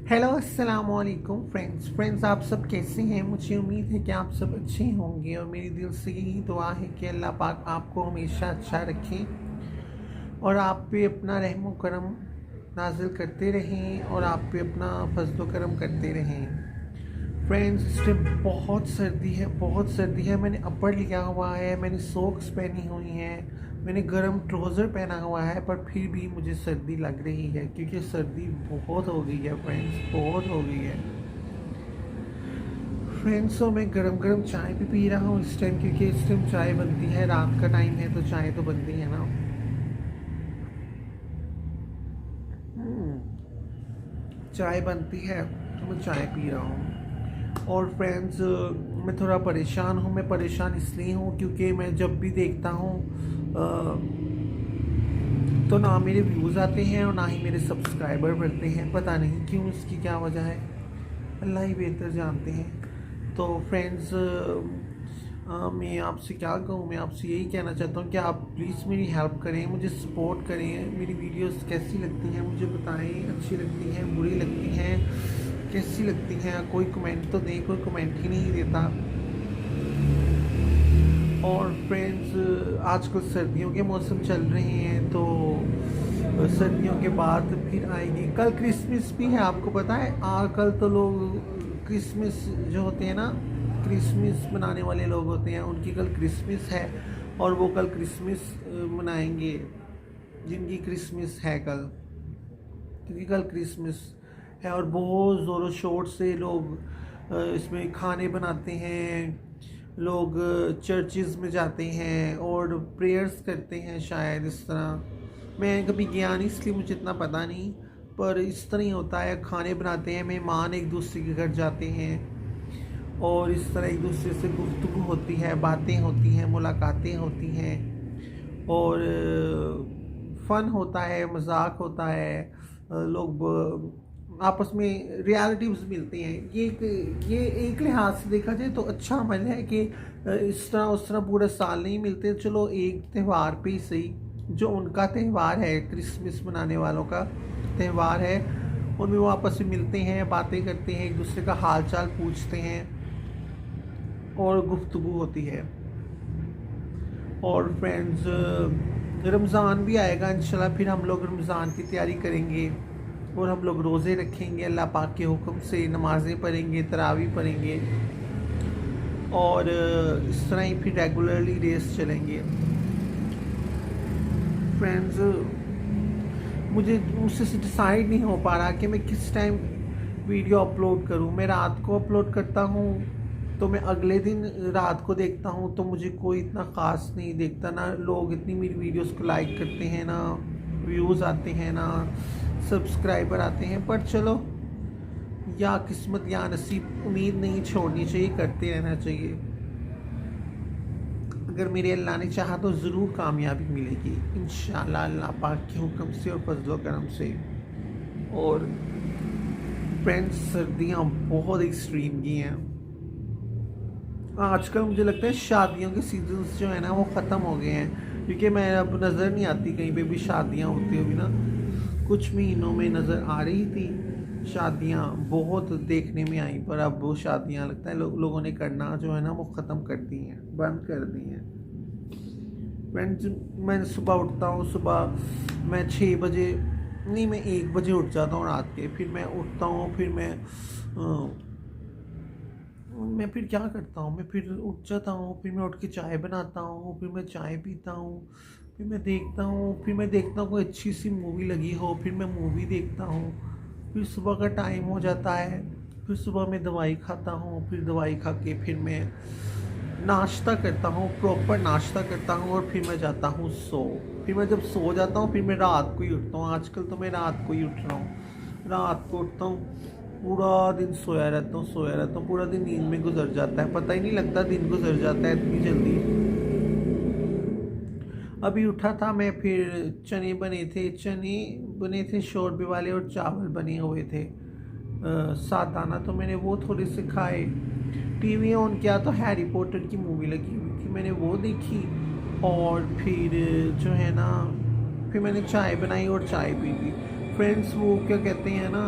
Hello अस्सलाम वालेकुम friends आप सब कैसे हैं। मुझे उम्मीद है कि आप सब अच्छे होंगे और मेरी दिल से यही दुआ है कि अल्लाह पाक आपको हमेशा अच्छा रखें और आप पे अपना रहम करम नाजिल करते रहें और आप पे अपना फजल करम करते रहें। फ्रेंड्स इस टाइम बहुत सर्दी है। मैंने अपर लिया हुआ है, मैंने सॉक्स पहनी हुई हैं, मैंने गर्म ट्राउज़र पहना हुआ है, पर फिर भी मुझे सर्दी लग रही है क्योंकि सर्दी बहुत हो गई है फ्रेंड्स, बहुत हो गई है फ्रेंड्स। तो मैं गरम गरम चाय भी पी रहा हूँ इस टाइम, क्योंकि इस टाइम चाय बनती है, रात का टाइम है तो चाय तो बनती है ना। चाय बनती है तो मैं चाय पी रहा हूँ। और फ्रेंड्स मैं थोड़ा परेशान हूँ। मैं परेशान इसलिए हूँ क्योंकि मैं जब भी देखता हूँ तो ना मेरे व्यूज़ आते हैं और ना ही मेरे सब्सक्राइबर बढ़ते हैं। पता नहीं क्यों, इसकी क्या वजह है, अल्लाह ही बेहतर जानते हैं। तो फ्रेंड्स मैं आपसे क्या कहूँ, मैं आपसे यही कहना चाहता हूँ कि आप प्लीज़ मेरी हेल्प करें, मुझे सपोर्ट करें। मेरी वीडियोस कैसी लगती हैं मुझे बताएं, अच्छी लगती हैं, बुरी लगती हैं, कैसी लगती हैं। कोई कमेंट तो दें, कोई कमेंट ही नहीं देता। और फ्रेंड्स आजकल सर्दियों के मौसम चल रहे हैं तो सर्दियों के बाद फिर आएगी, कल क्रिसमस भी है, आपको पता है। कल तो लोग क्रिसमस जो होते हैं ना, क्रिसमस मनाने वाले लोग होते हैं, उनकी कल क्रिसमस है और वो कल क्रिसमस मनाएंगे जिनकी क्रिसमस है कल, क्योंकि कल क्रिसमस है। और बहुत ज़ोरों शोर से लोग इसमें खाने बनाते हैं, लोग चर्चिज़ में जाते हैं और प्रेयर्स करते हैं शायद इस तरह। मैं कभी गया नहीं इसलिए मुझे इतना पता नहीं, पर इस तरह ही होता है। खाने बनाते हैं, मेहमान एक दूसरे के घर जाते हैं और इस तरह एक दूसरे से गुफ्तगू होती है, बातें होती हैं, मुलाकातें होती हैं और फ़न होता है, मजाक होता है। लोग आपस में रियलिटीज़ मिलते हैं। ये एक लिहाज से देखा जाए तो अच्छा अमल है कि इस तरह उस तरह पूरा साल नहीं मिलते। चलो एक त्यौहार पे ही सही, जो उनका त्यौहार है, क्रिसमस मनाने वालों का त्यौहार है, उनमें वो आपस में मिलते हैं, बातें करते हैं, एक दूसरे का हाल चाल पूछते हैं और गुफ्तगू होती है। और फ्रेंड्स रमज़ान भी आएगा इंशाल्लाह, फिर हम लोग रमज़ान की तैयारी करेंगे और हम लोग रोज़े रखेंगे, अल्लाह पाक के हुक्म से नमाज़ें पढ़ेंगे, तरावी पढ़ेंगे और इस तरह ही फिर रेगुलरली रेस चलेंगे। फ्रेंड्स मुझसे डिसाइड नहीं हो पा रहा कि मैं किस टाइम वीडियो अपलोड करूं। मैं रात को अपलोड करता हूं तो मैं अगले दिन रात को देखता हूं तो मुझे कोई इतना ख़ास नहीं देखता, ना लोग इतनी मेरी वीडियोस को लाइक करते हैं, ना व्यूज़ आते हैं, ना सब्सक्राइबर आते हैं। पर चलो, या किस्मत या नसीब, उम्मीद नहीं छोड़नी चाहिए, करते रहना चाहिए। अगर मेरे अल्लाह ने चाहा तो ज़रूर कामयाबी मिलेगी इंशाअल्लाह, अल्लाह पाक के हुक्म से और फजल करम से। और फ्रेंड्स सर्दियाँ बहुत एक्सट्रीम की हैं आजकल। मुझे लगता है शादियों के सीजन्स जो है ना वो ख़त्म हो गए हैं, क्योंकि मैं अब नज़र नहीं आती कहीं पे भी शादियाँ होती हुई ना। कुछ महीनों में नज़र आ रही थी शादियाँ, बहुत देखने में आई, पर अब वो शादियाँ लगता है लोगों ने करना जो है ना वो ख़त्म कर दी हैं, बंद कर दी हैं। फ्रेंड्स मैं सुबह उठता हूँ, सुबह मैं 6 बजे नहीं, मैं 1 बजे उठ जाता हूँ रात के। फिर मैं उठता हूँ, फिर मैं फिर क्या करता हूँ, मैं फिर उठ जाता हूँ, फिर मैं उठ के चाय बनाता हूँ, फिर मैं चाय पीता हूँ, फिर मैं देखता हूँ कोई अच्छी सी मूवी लगी हो, फिर मैं मूवी देखता हूँ। फिर सुबह का टाइम हो जाता है, फिर सुबह मैं दवाई खाता हूँ, फिर दवाई खा के फिर मैं नाश्ता करता हूँ, प्रॉपर नाश्ता करता हूँ और फिर मैं जाता हूँ सो। फिर मैं जब सो जाता हूँ फिर मैं रात को ही उठता हूँ। आजकल तो मैं रात को ही उठ रहा हूँ, रात को उठता हूँ, पूरा दिन सोया रहता हूँ, पूरा दिन नींद में गुजर जाता है, पता ही नहीं लगता दिन गुजर जाता है इतनी जल्दी। अभी उठा था मैं, फिर चने बने थे शोरबे वाले और चावल बने हुए थे सादाना, तो मैंने वो थोड़े से खाए। टीवी ऑन किया तो हैरी पॉटर की मूवी लगी हुई थी, मैंने वो देखी। और फिर जो है ना, फिर मैंने चाय बनाई और चाय पी ली। फ्रेंड्स वो क्या कहते हैं ना,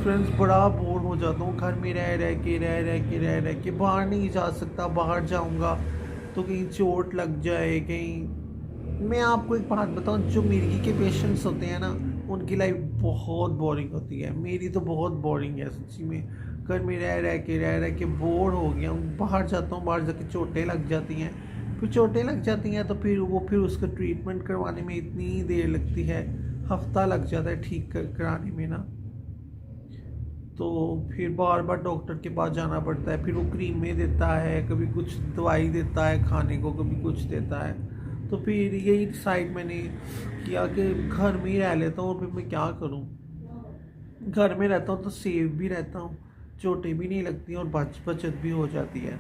फ्रेंड्स बड़ा बोर हो जाता हूँ घर में रह के बाहर नहीं जा सकता। बाहर जाऊँगा तो कहीं चोट लग जाए, कहीं। मैं आपको एक बात बताऊँ, जो मिर्गी के पेशेंट्स होते हैं ना, उनकी लाइफ बहुत बोरिंग होती है। मेरी तो बहुत बोरिंग है सच्ची में। घर में रह के बोर हो गया हूँ। बाहर जाता हूँ, बाहर जाके चोटें लग जाती हैं। फिर चोटें लग जाती हैं तो फिर उसका ट्रीटमेंट करवाने में इतनी देर लगती है, हफ्ता लग जाता है ठीक कराने में ना। तो फिर बार बार डॉक्टर के पास जाना पड़ता है। फिर वो क्रीमें देता है, कभी कुछ दवाई देता है खाने को, कभी कुछ देता है। तो फिर यही डिसाइड मैंने किया कि घर में ही रह लेता हूँ। और फिर मैं क्या करूँ, घर में रहता हूँ तो सेफ भी रहता हूँ, चोटें भी नहीं लगती और बचत भी हो जाती है।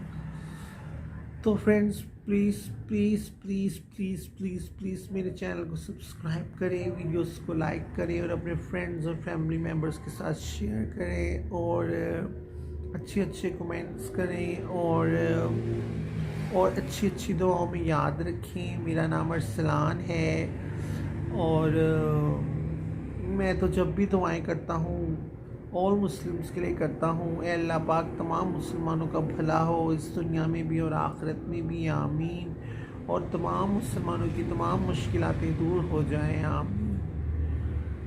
तो friends please please please please please please मेरे चैनल को सब्सक्राइब करें, वीडियोस को लाइक करें और अपने फ्रेंड्स और फैमिली मेम्बर्स के साथ शेयर करें और अच्छे अच्छे कमेंट्स करें और अच्छी अच्छी दुआओं में याद रखें। मेरा नाम अरसलान है और मैं तो जब भी दुआएं करता हूँ ऑल मुस्लिम्स के लिए करता हूँ। ए अल्लाह पाक तमाम मुसलमानों का भला हो इस दुनिया में भी और आखिरत में भी, आमीन। और तमाम मुसलमानों की तमाम मुश्किलातें दूर हो जाएं, आमीन।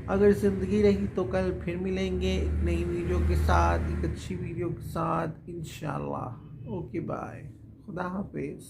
अगर ज़िंदगी रही तो कल फिर मिलेंगे एक नई वीडियो के साथ, एक अच्छी वीडियो के साथ इंशाल्लाह। ओके बाय, खुदा हाफिज़।